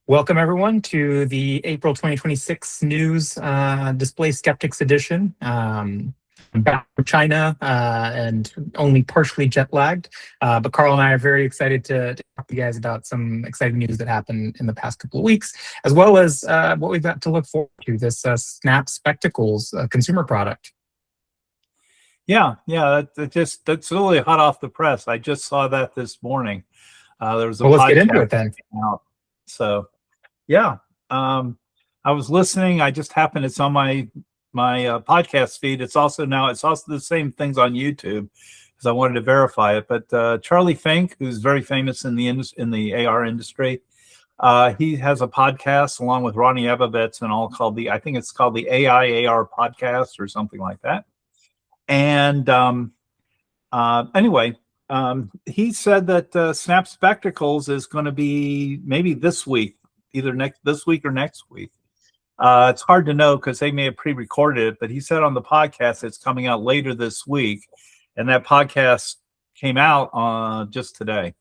Welcome, everyone, to the April 2026 news display Skeptics edition. I'm back from China and only partially jet lagged. But Carl and I are very excited to talk to you guys about some exciting news that happened in the past couple of weeks, as well as what we've got to look forward to, this Snap Spectacles consumer product. Yeah, that's really hot off the press. I just saw that this morning. There was a let's get into it then. So, yeah, I was listening. I just happened. It's on my podcast feed. It's also the same things on YouTube because I wanted to verify it. But Charlie Fink, who's very famous in the AR industry, he has a podcast along with Ronnie Ebovitz and all called I think it's called the AI AR podcast or something like that. And anyway, he said that Snap Spectacles is going to be maybe this week, either this week or next week. It's hard to know because they may have pre-recorded it, but he said on the podcast it's coming out later this week, and that podcast came out just today.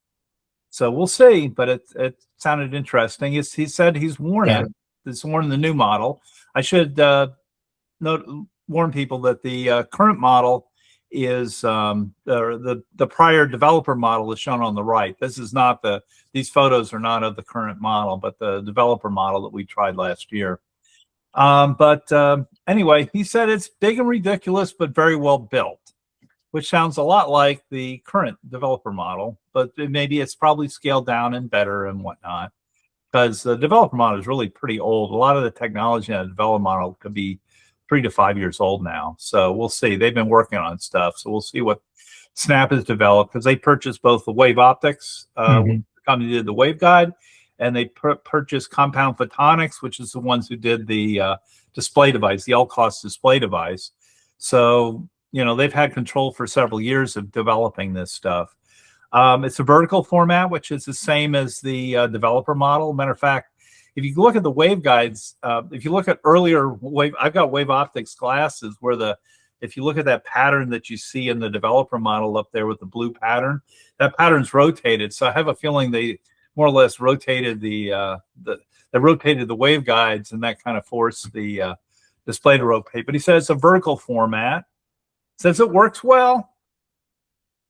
So we'll see, but it sounded interesting. He said he's warning the new model. I should warn people that the current model is the prior developer model is shown on the right. This is not these photos are not of the current model, but the developer model that we tried last year. But anyway, he said it's big and ridiculous, but very well built, which sounds a lot like the current developer model, but maybe it's probably scaled down and better and whatnot, because the developer model is really pretty old. A lot of the technology in a developer model could be 3 to 5 years old now. So we'll see. They've been working on stuff. So we'll see what Snap has developed, because they purchased both the Wave Optics, the company did the waveguide, and they purchased Compound Photonics, which is the ones who did the display device, the all-cost display device. So, they've had control for several years of developing this stuff. It's a vertical format, which is the same as the developer model. Matter of fact, if you look at the waveguides, if you look at earlier I've got Wave Optics glasses where if you look at that pattern that you see in the developer model up there with the blue pattern, that pattern's rotated. So I have a feeling they more or less rotated they rotated the waveguides, and that kind of forced the display to rotate. But he says it's a vertical format. Says it works well.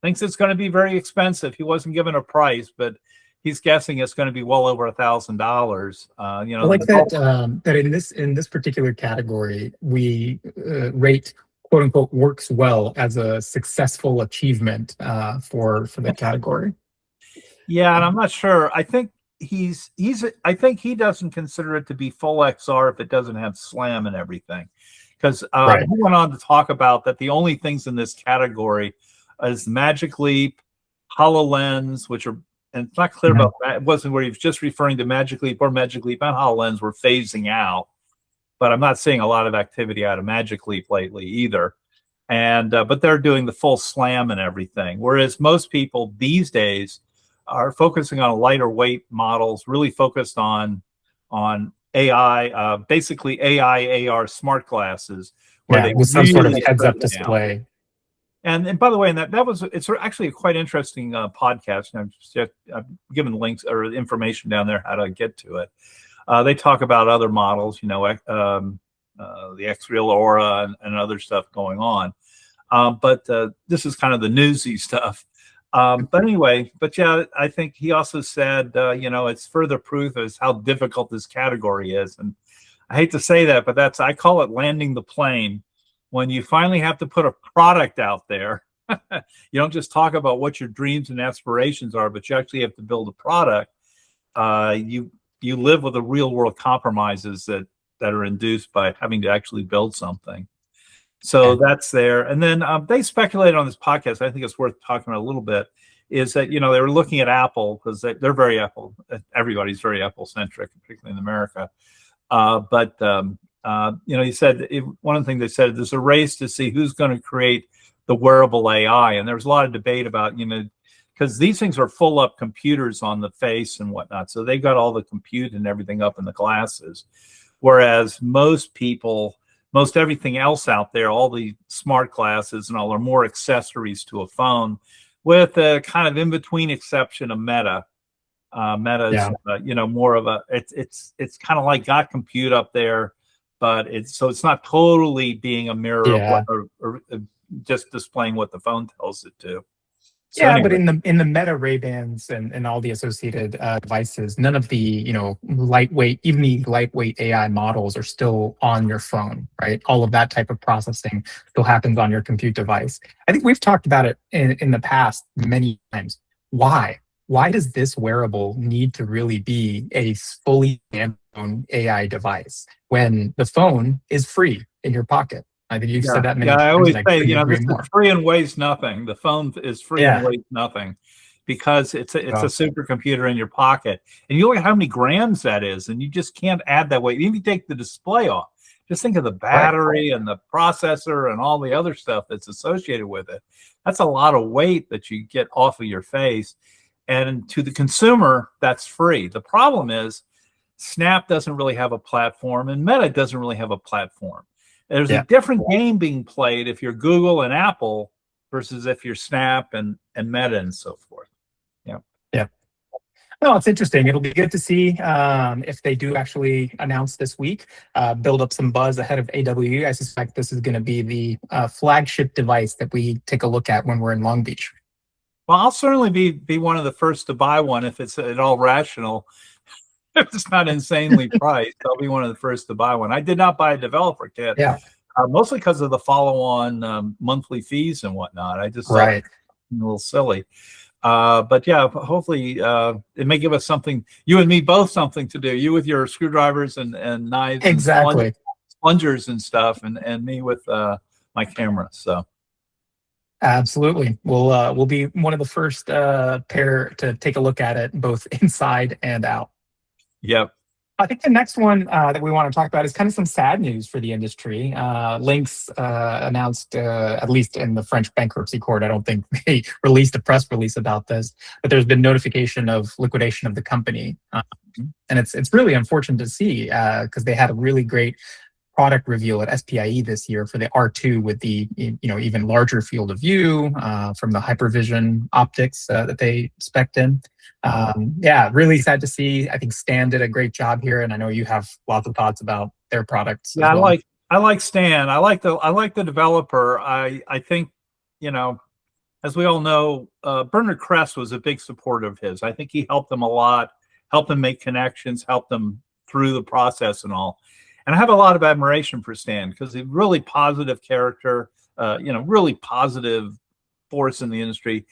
Thinks it's going to be very expensive. He wasn't given a price, but he's guessing it's going to be well over $1,000. I like that in this particular category, we rate "quote unquote" works well as a successful achievement for the category. Yeah, and I'm not sure. I think I think he doesn't consider it to be full XR if it doesn't have SLAM and everything, because he went on to talk about that the only things in this category is Magic Leap, HoloLens, which are. And it's not clear about that. It wasn't where he was just referring to Magic Leap and HoloLens were phasing out. But I'm not seeing a lot of activity out of Magic Leap lately either. And but they're doing the full SLAM and everything. Whereas most people these days are focusing on lighter weight models, really focused on AI, basically AI AR smart glasses, where they with some sort of heads-up display. And by the way, it's actually a quite interesting podcast. And I've given links or information down there how to get to it. They talk about other models, the X-Real Aura and other stuff going on. But this is kind of the newsy stuff. But anyway, I think he also said, it's further proof as how difficult this category is. And I hate to say that, but I call it landing the plane. When you finally have to put a product out there, you don't just talk about what your dreams and aspirations are, but you actually have to build a product. You live with the real world compromises that are induced by having to actually build something. So that's there. And then they speculated on this podcast, I think it's worth talking about a little bit, is that, they were looking at Apple because they're very Apple. Everybody's very Apple centric, particularly in America. He said one of the things they said, there's a race to see who's going to create the wearable AI. And there's a lot of debate about, because these things are full up computers on the face and whatnot. So they've got all the compute and everything up in the glasses. Whereas most everything else out there, all the smart glasses and all are more accessories to a phone, with a kind of in-between exception of Meta. Meta's, more of a, it's kind of like got compute up there, but it's not totally being a mirror of what, or just displaying what the phone tells it to. So Yeah, anyway. but in the Meta Ray-Bans and all the associated devices, none of the even the lightweight AI models are still on your phone, right? All of that type of processing still happens on your compute device. I think we've talked about it in the past many times. Why? Why does this wearable need to really be a fully standalone AI device when the phone is free in your pocket? I think you've said that many times. I always say, this is free and weighs nothing. The phone is free and weighs nothing because it's a supercomputer in your pocket. And you look at how many grams that is, and you just can't add that weight. Even if you take the display off, just think of the battery and the processor and all the other stuff that's associated with it. That's a lot of weight that you get off of your face. And to the consumer, that's free. The problem is Snap doesn't really have a platform, and Meta doesn't really have a platform. There's a different game being played if you're Google and Apple versus if you're Snap and Meta and so forth. Yeah. No, it's interesting. It'll be good to see if they do actually announce this week, build up some buzz ahead of AWE. I suspect this is going to be the flagship device that we take a look at when we're in Long Beach. Well, I'll certainly be one of the first to buy one if it's at all rational. If it's not insanely priced, I'll be one of the first to buy one. I did not buy a developer kit, mostly because of the follow-on monthly fees and whatnot. I just thought it was a little silly. But yeah, hopefully it may give us something, you and me both, something to do. You with your screwdrivers and knives, and plungers and stuff, and me with my camera. So. Absolutely. We'll be one of the first pair to take a look at it, both inside and out. Yep. I think the next one that we want to talk about is kind of some sad news for the industry. Lynx announced, at least in the French bankruptcy court, I don't think they released a press release about this, but there's been notification of liquidation of the company. And it's really unfortunate to see because they had a really great product reveal at SPIE this year for the R2 with the even larger field of view from the Hypervision optics that they spec'd in. Really sad to see. I think Stan did a great job here, and I know you have lots of thoughts about their products. Yeah, as well. I like Stan. I like the developer. I think, as we all know, Bernard Kress was a big supporter of his. I think he helped them a lot, helped them make connections, helped them through the process and all. And I have a lot of admiration for Stan because he's a really positive character, really positive force in the industry.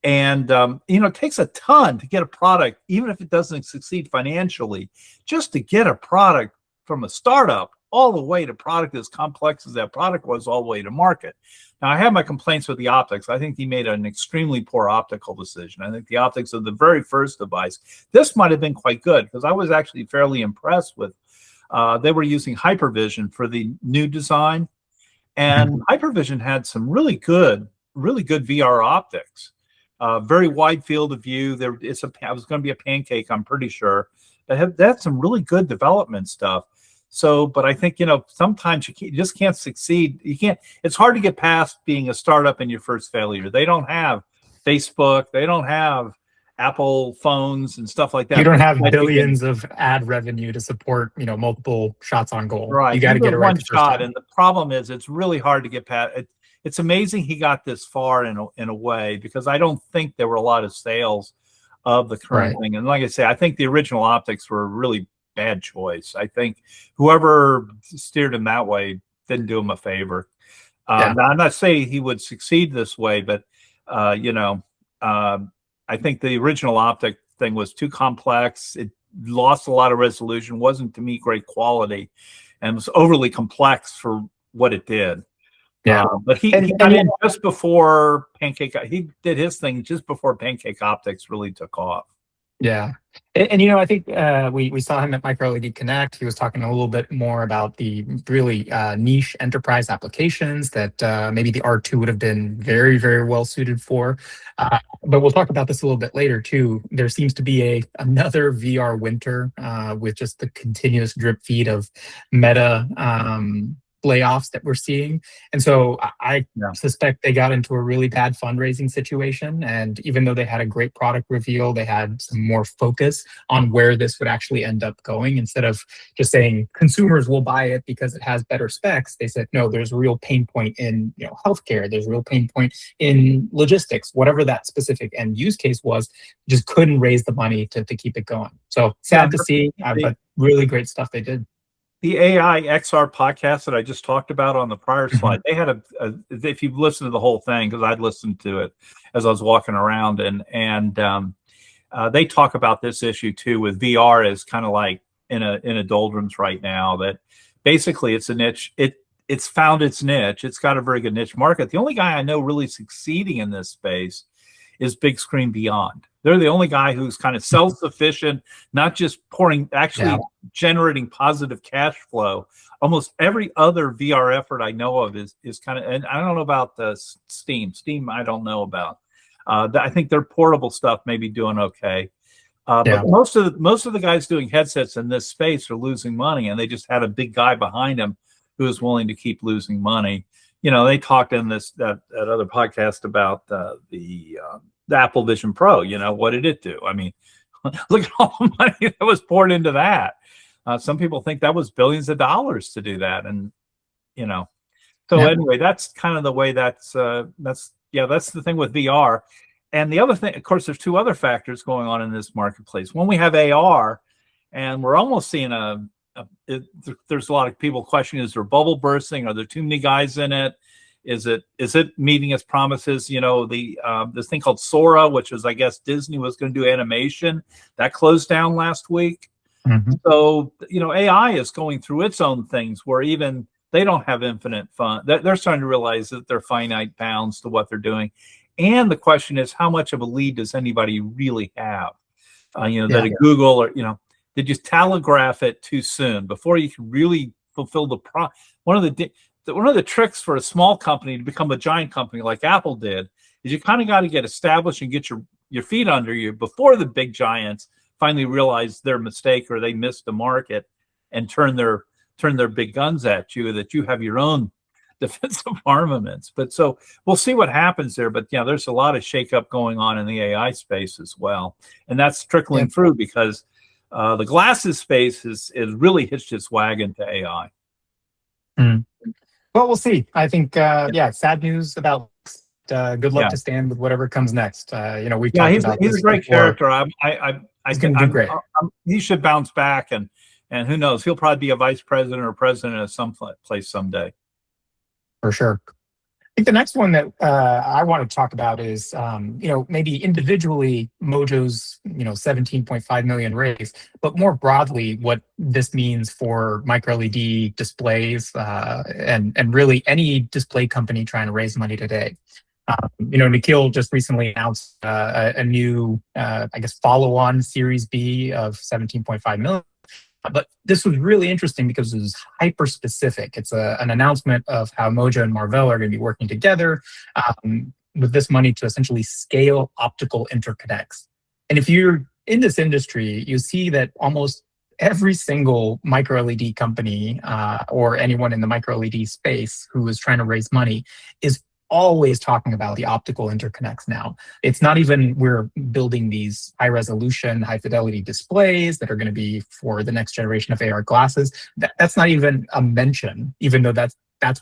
And, it takes a ton to get a product, even if it doesn't succeed financially, just to get a product from a startup all the way to product as complex as that product was all the way to market. Now, I have my complaints with the optics. I think he made an extremely poor optical decision. I think the optics of the very first device, this might have been quite good because I was actually fairly impressed with they were using Hypervision for the new design, and Hypervision had some really good VR optics. Very wide field of view. It was going to be a pancake, I'm pretty sure. They had some really good development stuff. So, but I think sometimes you just can't succeed. It's hard to get past being a startup in your first failure. They don't have Facebook. They don't have Apple phones and stuff like that. You don't have billions of ad revenue to support, multiple shots on goal. Right. You got to get it right one shot. And the problem is it's really hard to get past it. It's amazing he got this far in a way, because I don't think there were a lot of sales of the current thing. And like I say, I think the original optics were a really bad choice. I think whoever steered him that way didn't do him a favor. Now, I'm not saying he would succeed this way, but I think the original optic thing was too complex. It lost a lot of resolution, wasn't to me great quality, and was overly complex for what it did. But he got in just before Pancake. He did his thing just before Pancake Optics really took off. Yeah. And I think we saw him at Micro LED Connect. He was talking a little bit more about the really niche enterprise applications that maybe the R2 would have been very, very well suited for. But we'll talk about this a little bit later too. There seems to be another VR winter with just the continuous drip feed of Meta layoffs that we're seeing. And so I Yeah. suspect they got into a really bad fundraising situation. And even though they had a great product reveal, they had some more focus on where this would actually end up going. Instead of just saying consumers will buy it because it has better specs, they said, no, there's a real pain point in healthcare. There's a real pain point in logistics, whatever that specific end use case was, just couldn't raise the money to keep it going. So sad to see, but really great stuff they did. The AI XR podcast that I just talked about on the prior slide, they had if you've listened to the whole thing, because I'd listened to it as I was walking around, and they talk about this issue too, with VR is kind of like in a doldrums right now. That basically it's a niche. It's found its niche. It's got a very good niche market. The only guy I know really succeeding in this space is Big Screen Beyond. They're the only guy who's kind of self-sufficient, not just generating positive cash flow. Almost every other VR effort I know of is kind of, and I don't know about the Steam. Steam, I don't know about. I think their portable stuff may be doing okay. But most of the guys doing headsets in this space are losing money, and they just had a big guy behind them who is willing to keep losing money. They talked in that other podcast about the Apple Vision Pro. What did it do? I mean, look at all the money that was poured into that. Some people think that was billions of dollars to do that, and anyway, that's kind of the way that's the thing with VR. And the other thing, of course, there's two other factors going on in this marketplace. When we have AR, and we're almost seeing there's a lot of people questioning, is there bubble bursting? Are there too many guys in it? Is it meeting its promises? This thing called Sora, which is, I guess, Disney was going to do animation, that closed down last week. Mm-hmm. So, AI is going through its own things where even they don't have infinite fun. They're starting to realize that there are finite bounds to what they're doing. And the question is, how much of a lead does anybody really have? That a Google or, did you telegraph it too soon before you can really fulfill the one of the tricks for a small company to become a giant company like Apple did is you kind of got to get established and get your feet under you before the big giants finally realize their mistake or they missed the market and turn their big guns at you, that you have your own defensive armaments. But so we'll see what happens there. But there's a lot of shakeup going on in the AI space as well, and that's trickling through because the glasses space is really hitched its wagon to AI. Well, we'll see. I think, sad news about. Good luck to Stan with whatever comes next. We talked about he's this a great before. character. He's going to do great. He should bounce back, and who knows? He'll probably be a vice president or president of some place someday. For sure. I think the next one that I want to talk about is, maybe individually Mojo's, 17.5 million raise, but more broadly, what this means for micro LED displays and really any display company trying to raise money today. Nikhil just recently announced a new, follow-on Series B of 17.5 million. But this was really interesting because it was hyper specific. It's an announcement of how Mojo and Marvell are going to be working together with this money to essentially scale optical interconnects. And if you're in this industry, you see that almost every single micro LED company or anyone in the micro LED space who is trying to raise money is always talking about the optical interconnects now. It's not even we're building these high resolution, high fidelity displays that are going to be for the next generation of AR glasses. That's not even a mention, even though that's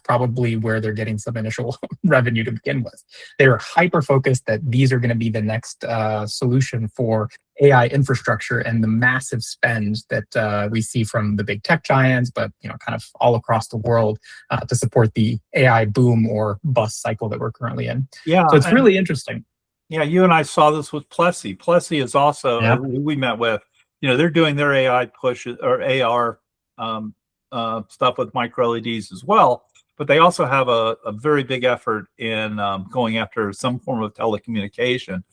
probably where they're getting some initial revenue to begin with. They're hyper focused that these are going to be the next solution for AI infrastructure and the massive spend that we see from the big tech giants, but kind of all across the world to support the AI boom or bust cycle that we're currently in. Yeah, so it's really interesting. Yeah, you and I saw this with Plessy. Plessy is also who we met with. They're doing their AI push or AR stuff with micro LEDs as well, but they also have a very big effort in going after some form of telecommunication.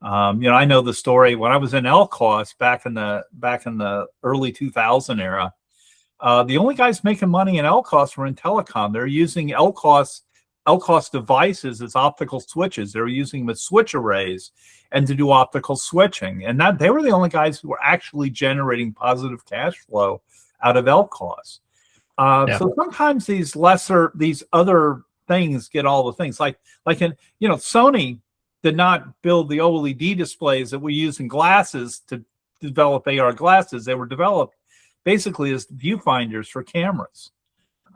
I know the story when I was in LCOS back in the early 2000 era. The only guys making money in LCOS were in telecom. They're using LCOS devices as optical switches. They're using them as switch arrays and to do optical switching. And that they were the only guys who were actually generating positive cash flow out of LCOS. Yeah. So sometimes these other things get all the things in, Sony did not build the OLED displays that we use in glasses to develop AR glasses. They were developed basically as viewfinders for cameras.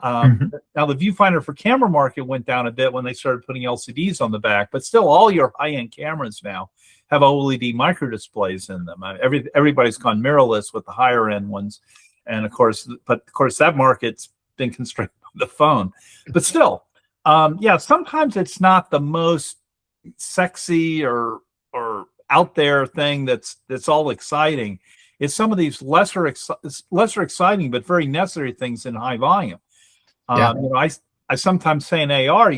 Mhm. Now the viewfinder for camera market went down a bit when they started putting LCDs on the back, but still all your high-end cameras now have OLED micro displays in them. Everybody's gone mirrorless with the higher end ones. And of course that market's been constrained by the phone, but still, sometimes it's not the most sexy or out there thing that's all exciting. It's some of these lesser exciting but very necessary things in high volume. I sometimes say in AR,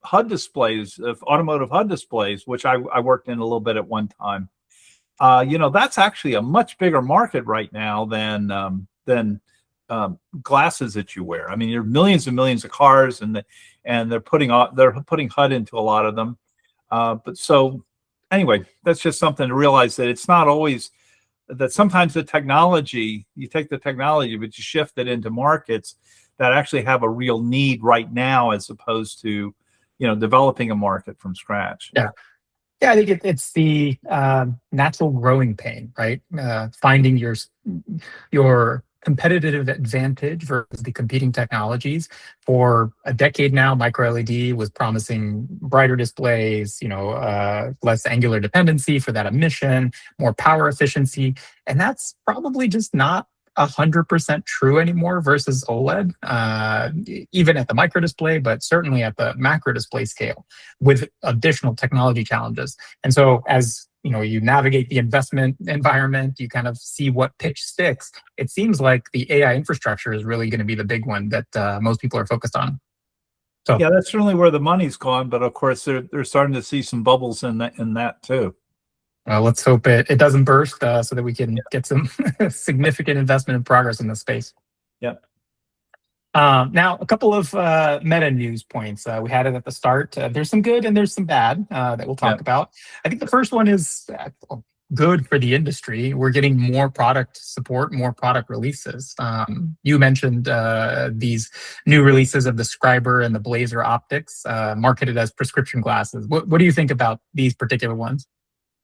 HUD displays, automotive HUD displays, which I worked in a little bit at one time. That's actually a much bigger market right now than glasses that you wear. I mean, there are millions and millions of cars, and they're putting HUD into a lot of them. But so anyway, that's just something to realize, that it's not always that. Sometimes you take the technology, but you shift it into markets that actually have a real need right now, as opposed to, developing a market from scratch. Yeah. Yeah, I think it's the natural growing pain, right? Finding your competitive advantage versus the competing technologies. For a decade now, micro LED was promising brighter displays, less angular dependency for that emission, more power efficiency, and that's probably just not 100% true anymore versus OLED, even at the micro display, but certainly at the macro display scale, with additional technology challenges. And so as you navigate the investment environment, you kind of see what pitch sticks. It seems like the AI infrastructure is really going to be the big one that most people are focused on. So yeah, that's certainly where the money's gone, but of course they're starting to see some bubbles in that too. let's hope it doesn't burst, so that we can get some significant investment and progress in this space. Yep. Now, a couple of meta news points. We had it at the start. There's some good and there's some bad that we'll talk about. I think the first one is good for the industry. We're getting more product support, more product releases. You mentioned these new releases of the Scriber and the Blazer optics, marketed as prescription glasses. What do you think about these particular ones?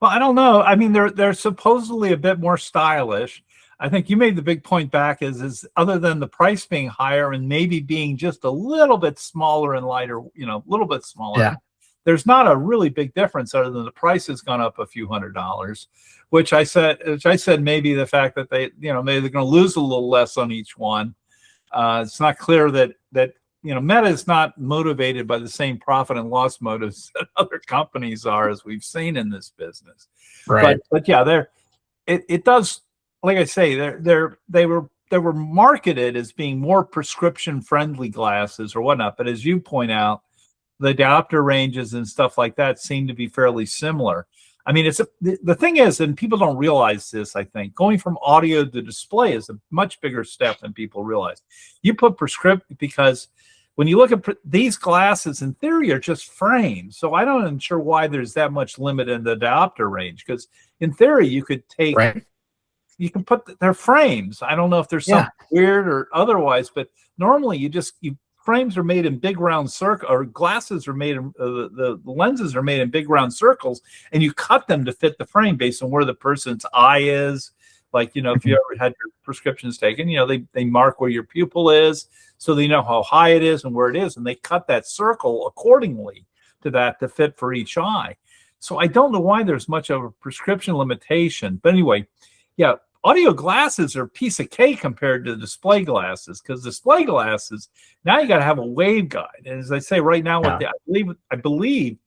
Well, I don't know. I mean, they're supposedly a bit more stylish. I think you made the big point back is other than the price being higher and maybe being just a little bit smaller and lighter, a little bit smaller. Yeah. There's not a really big difference other than the price has gone up a few $100s, which I said maybe the fact that maybe they're going to lose a little less on each one. It's not clear that Meta is not motivated by the same profit and loss motives that other companies are, as we've seen in this business. Right. But yeah, it does. Like I say, they were marketed as being more prescription friendly glasses or whatnot. But as you point out, the diopter ranges and stuff like that seem to be fairly similar. I mean, the thing is, and people don't realize this, I think, going from audio to display is a much bigger step than people realize. You put prescription, because when you look at these glasses, in theory, are just frames. So I don't sure why there's that much limit in the diopter range, because in theory, you could take, you can put their frames. I don't know if there's something weird or otherwise, but normally frames are made in big round circles, or glasses are made in the lenses are made in big round circles, and you cut them to fit the frame based on where the person's eye is. Like, if you ever had your prescriptions taken, they mark where your pupil is, so they know how high it is and where it is, and they cut that circle accordingly to that to fit for each eye. So I don't know why there's much of a prescription limitation. But anyway, yeah, audio glasses are a piece of cake compared to display glasses, because display glasses, now you got to have a waveguide. And as I say right now, I believe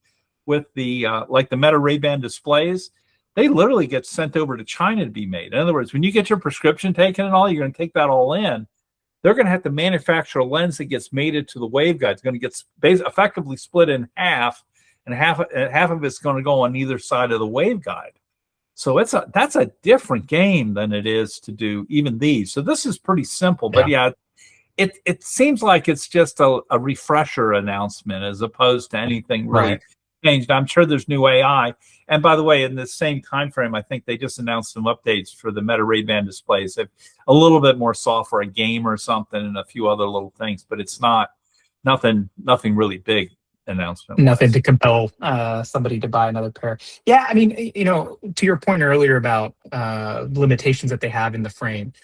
with the like the Meta Ray-Ban displays, they literally get sent over to China to be made. In other words, when you get your prescription taken and all, you're going to take that all in. They're going to have to manufacture a lens that gets mated to the waveguide. It's going to get effectively split in half, and half of it's going to go on either side of the waveguide. So that's a different game than it is to do even these. So this is pretty simple, but it seems like it's just a refresher announcement as opposed to anything really changed. I'm sure there's new AI. And by the way, in the same time frame, I think they just announced some updates for the Meta Ray-Ban displays. A little bit more software, a game or something, and a few other little things, but it's nothing really big announcement. Nothing to compel somebody to buy another pair. Yeah, I mean, to your point earlier about limitations that they have in the frame,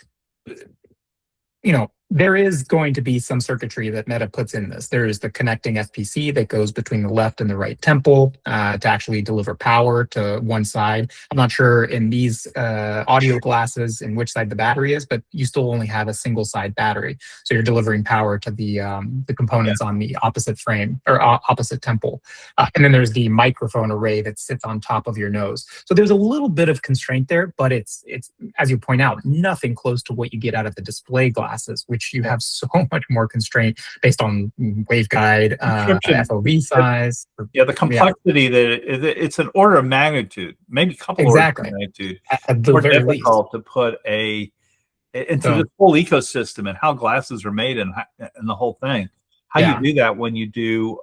there is going to be some circuitry that Meta puts in this. There is the connecting FPC that goes between the left and the right temple to actually deliver power to one side. I'm not sure in these audio glasses in which side the battery is, but you still only have a single side battery. So you're delivering power to the components on the opposite frame or opposite temple. And then there's the microphone array that sits on top of your nose. So there's a little bit of constraint there, but it's as you point out, nothing close to what you get out of the display glasses, which you have so much more constraint based on waveguide, FOV size. Yeah, the complexity that it's an order of magnitude, maybe a couple orders of magnitude, at the more very difficult least. to put into this whole ecosystem and how glasses are made and the whole thing. How you do that when you do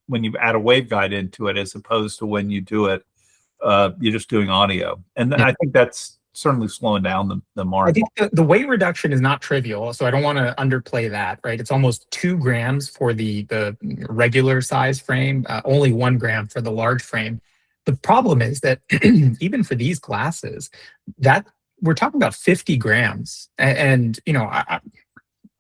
when you add a waveguide into it, as opposed to when you do it, you're just doing audio, and I think that's certainly slowing down the market. I think the weight reduction is not trivial, so I don't want to underplay that, right? It's almost 2 grams for the regular size frame, only 1 gram for the large frame. The problem is that even for these glasses, that we're talking about 50 grams. And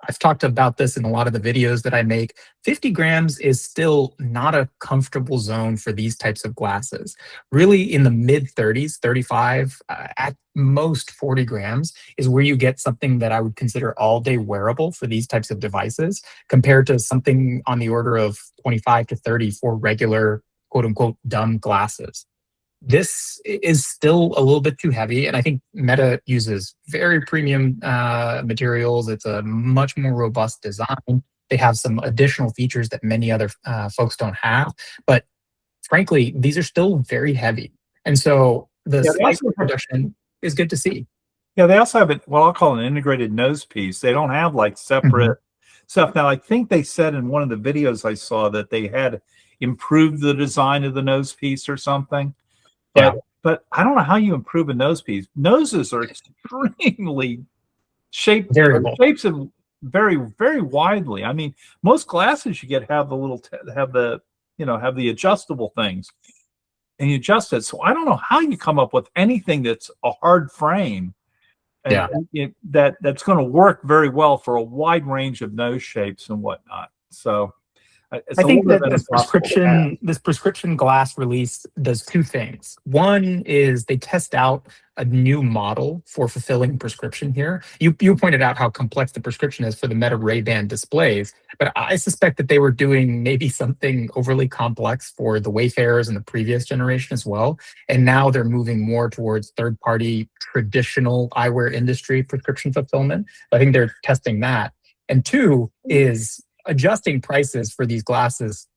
I've talked about this in a lot of the videos that I make. 50 grams is still not a comfortable zone for these types of glasses. Really, in the mid 30s, 35, at most 40 grams is where you get something that I would consider all day wearable for these types of devices, compared to something on the order of 25 to 30 for regular, quote unquote, dumb glasses. This is still a little bit too heavy, and I think Meta uses very premium materials. It's a much more robust design. They have some additional features that many other folks don't have, but frankly, these are still very heavy. And so the slight reduction is good to see. Yeah, they also have what I'll call an integrated nose piece. They don't have like separate stuff. Now, I think they said in one of the videos I saw that they had improved the design of the nose piece or something. But I don't know how you improve a nose piece. Noses are extremely shaped. Variable. Shapes of very, very widely. I mean, most glasses you get have the adjustable things, and you adjust it. So I don't know how you come up with anything that's a hard frame, that's going to work very well for a wide range of nose shapes and whatnot. So I think that this prescription glass release does 2 things. One is they test out a new model for fulfilling prescription here. You pointed out how complex the prescription is for the Meta Ray-Ban displays, but I suspect that they were doing maybe something overly complex for the Wayfarers in the previous generation as well. And now they're moving more towards third-party traditional eyewear industry prescription fulfillment. I think they're testing that. And 2 is adjusting prices for these glasses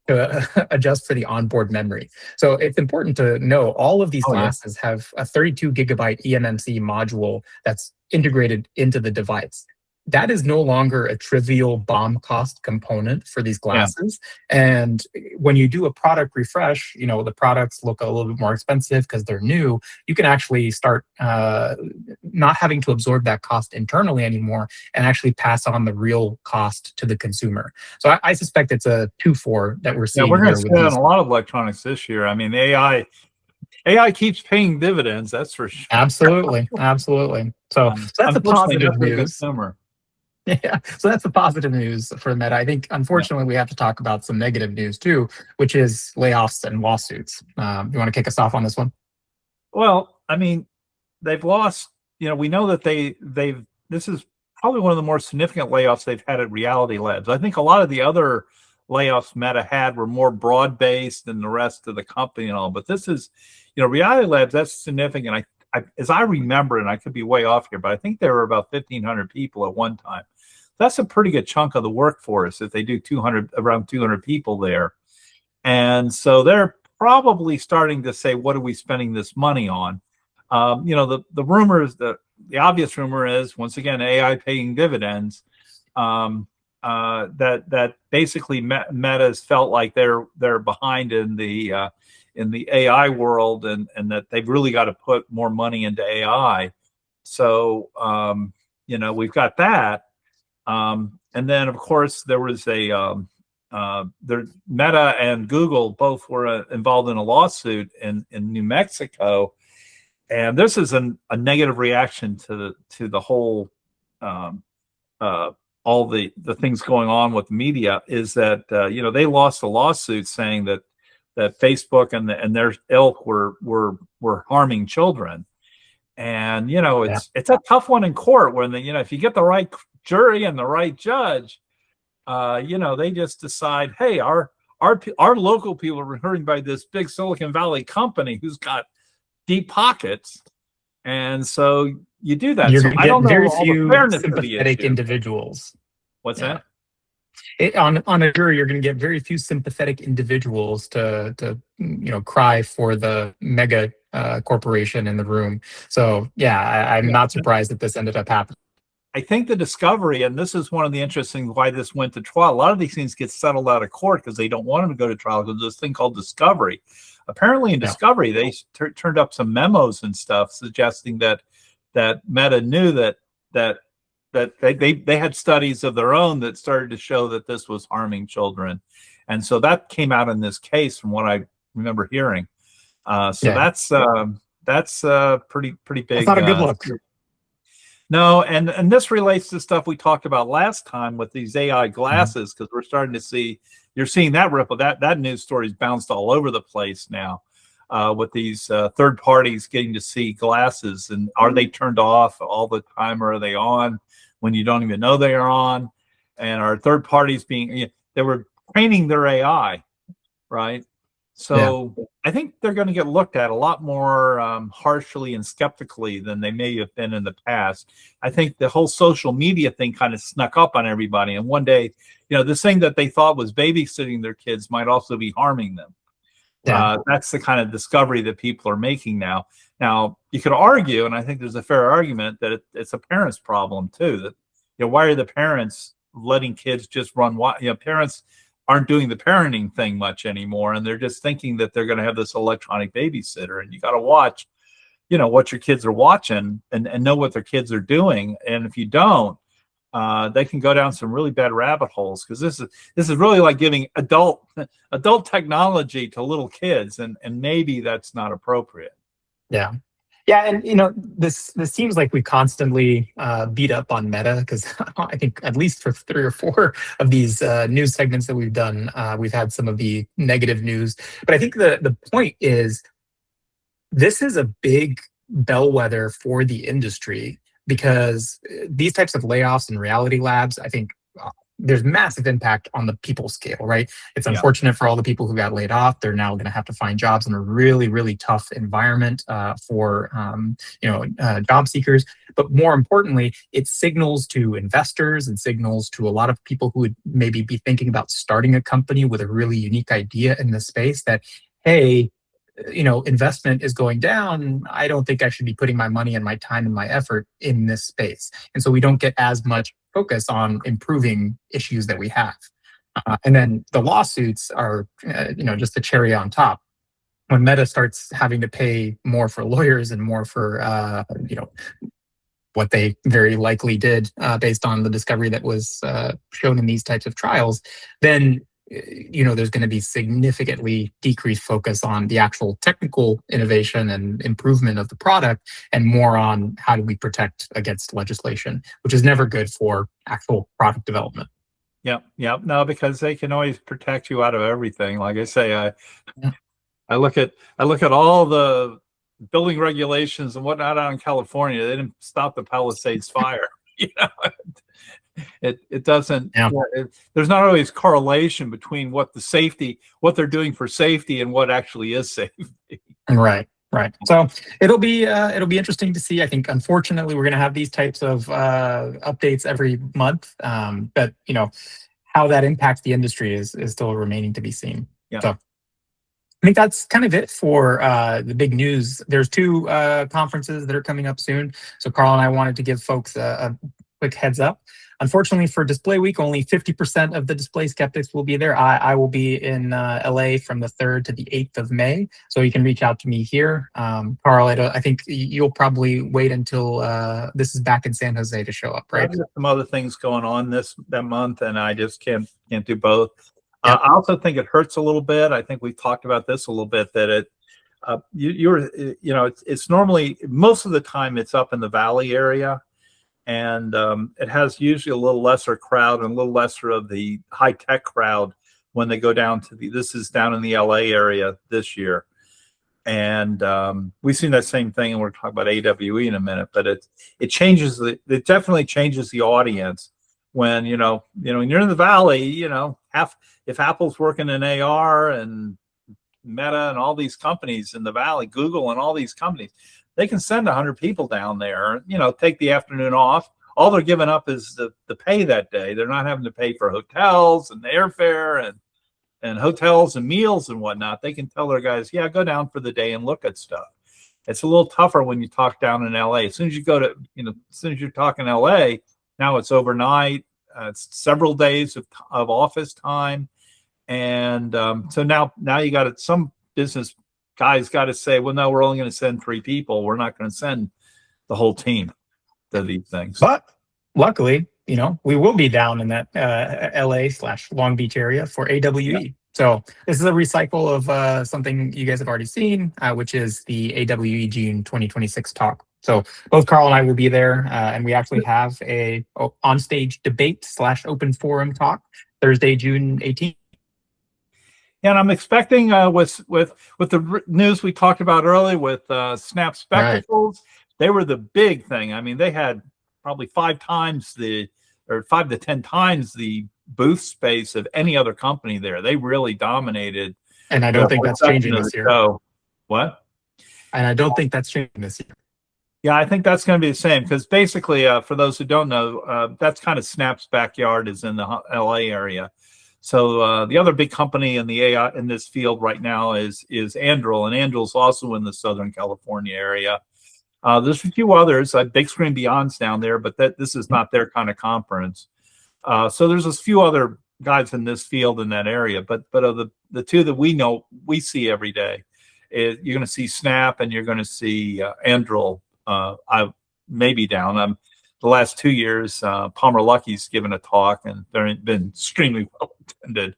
to adjust for the onboard memory. So it's important to know all of these glasses have a 32 gigabyte eMMC module that's integrated into the device. That is no longer a trivial BOM cost component for these glasses. And when you do a product refresh, the products look a little bit more expensive because they're new. You can actually start not having to absorb that cost internally anymore and actually pass on the real cost to the consumer. So I suspect it's a 2-for that we're seeing. Yeah, we're going to spend a lot of electronics this year. I mean, AI keeps paying dividends. That's for sure. Absolutely. So that's the positive news. Yeah, so that's the positive news for Meta. I think, unfortunately, we have to talk about some negative news too, which is layoffs and lawsuits. You want to kick us off on this one? Well, I mean, they've lost. We know that this is probably one of the more significant layoffs they've had at Reality Labs. I think a lot of the other layoffs Meta had were more broad-based than the rest of the company and all. But this is, Reality Labs, that's significant. As I remember, and I could be way off here, but I think there were about 1,500 people at one time. That's a pretty good chunk of the workforce if they do around 200 people there. And so they're probably starting to say, what are we spending this money on? The rumor is the obvious rumor is, once again, AI paying dividends. that basically Meta's felt like they're behind in the AI world, and that they've really got to put more money into AI. So we've got that, and then of course there was Meta and Google both were involved in a lawsuit in New Mexico, and this is a negative reaction to the whole all the things going on with the media, is that they lost a lawsuit saying that Facebook and their ilk were harming children. And it's a tough one in court when if you get the right jury and the right judge, they just decide, hey, our local people are hurting by this big Silicon Valley company who's got deep pockets, and so you do that. You're So going to I don't get know very all the few fairness of the sympathetic issue. individuals. What's that? On a jury, you're going to get very few sympathetic individuals to cry for the mega corporation in the room. So yeah, I'm not surprised that this ended up happening. I think the discovery, and this is one of the interesting why this went to trial. A lot of these things get settled out of court because they don't want them to go to trial, because this thing called discovery. Apparently, in discovery, they turned up some memos and stuff suggesting that Meta knew that they had studies of their own that started to show that this was harming children, and so that came out in this case, from what I remember hearing. That's pretty big. That's not a good look. No, and this relates to stuff we talked about last time with these AI glasses, because we're starting to see, you're seeing that ripple. That news story's bounced all over the place now, with these third parties getting to see glasses, and are they turned off all the time, or are they on when you don't even know they are on? And are third parties they were training their AI, right? So I think they're going to get looked at a lot more harshly and skeptically than they may have been in the past. I think the whole social media thing kind of snuck up on everybody. And one day, this thing that they thought was babysitting their kids might also be harming them. That's the kind of discovery that people are making now. Now, you could argue, and I think there's a fair argument, that it's a parent's problem too. That why are the parents letting kids just run wild? Parents aren't doing the parenting thing much anymore, and they're just thinking that they're going to have this electronic babysitter, and you got to watch what your kids are watching and know what their kids are doing. And if you don't, they can go down some really bad rabbit holes, because this is really like giving adult technology to little kids, and maybe that's not appropriate. Yeah, and this seems like we constantly beat up on Meta, because I think at least for 3 or 4 of these news segments that we've done, we've had some of the negative news. But I think the point is, this is a big bellwether for the industry, because these types of layoffs in reality labs, I think there's massive impact on the people scale, right? It's unfortunate for all the people who got laid off. They're now going to have to find jobs in a really, really tough environment for job seekers. But more importantly, it signals to investors and signals to a lot of people who would maybe be thinking about starting a company with a really unique idea in this space that, hey, investment is going down. I don't think I should be putting my money and my time and my effort in this space. And so we don't get as much focus on improving issues that we have. And then the lawsuits are, just the cherry on top. When Meta starts having to pay more for lawyers and more for, what they very likely did based on the discovery that was shown in these types of trials, then there's going to be significantly decreased focus on the actual technical innovation and improvement of the product, and more on how do we protect against legislation, which is never good for actual product development. Yeah. No, because they can always protect you out of everything. Like I say, I look at all the building regulations and whatnot out in California. They didn't stop the Palisades fire. It doesn't. There's not always correlation between what they're doing for safety and what actually is safety. Right. So it'll be interesting to see. I think unfortunately we're going to have these types of updates every month, but how that impacts the industry is still remaining to be seen. So I think that's kind of it for the big news. There's 2 conferences that are coming up soon. So Carl and I wanted to give folks a quick heads up. Unfortunately for Display Week, only 50% of the Display Skeptics will be there. I will be in LA from the 3rd to the 8th of May, so you can reach out to me here. Carl, I think you'll probably wait until this is back in San Jose to show up, right? I've got some other things going on that month, and I just can't do both. Yep. I also think it hurts a little bit. I think we've talked about this a little bit, that it's normally, most of the time it's up in the Valley area, and it has usually a little lesser crowd and a little lesser of the high tech crowd when they go down to this is down in the LA area this year. And we've seen that same thing, and we're talking about AWE in a minute, but it definitely changes the audience when when you're in the Valley, if Apple's working in AR and Meta and all these companies in the Valley, Google and all these companies, they can send 100 people down there, take the afternoon off. All they're giving up is the pay that day. They're not having to pay for hotels and airfare and hotels and meals and whatnot. They can tell their guys, yeah, go down for the day and look at stuff. It's a little tougher when you talk down in LA. As soon as you go to, as soon as you're talking LA, now it's overnight. It's several days of office time. And so now you got it. Some business guys got to say, well, no, we're only going to send 3 people. We're not going to send the whole team to these things. But luckily, we will be down in that LA/Long Beach area for AWE. Yeah. So this is a recycle of something you guys have already seen, which is the AWE June 2026 talk. So both Carl and I will be there, and we actually have a on-stage debate/open forum talk Thursday, June 18th. And I'm expecting with the news we talked about earlier with Snap Spectacles, right. They were the big thing. I mean, they had probably 5 to 10 times the booth space of any other company there. They really dominated. And I don't think that's changing this year. What? And I don't think that's changing this year. Yeah, I think that's going to be the same, because basically, for those who don't know, that's kind of Snap's backyard is in the LA area. So the other big company in the AI in this field right now is Anduril, and Anduril's also in the Southern California area. There's a few others, Big Screen Beyond's down there, but this is not their kind of conference. So there's a few other guys in this field in that area, but of the 2 that we see every day, you're going to see Snap and you're going to see Anduril. I may be down. The last 2 years, Palmer Luckey's given a talk, and they've been extremely well attended.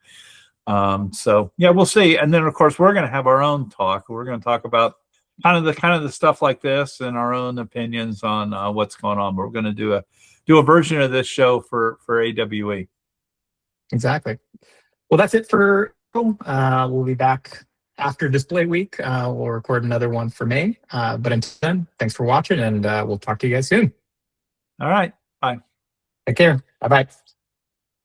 So yeah, we'll see. And then of course we're going to have our own talk. We're going to talk about kind of the stuff like this and our own opinions on what's going on. We're going to do a version of this show for AWE. Exactly. Well, that's it for we'll be back after Display Week. We'll record another one for May. But until then, thanks for watching, and we'll talk to you guys soon. All right. Bye. Take care. Bye-bye.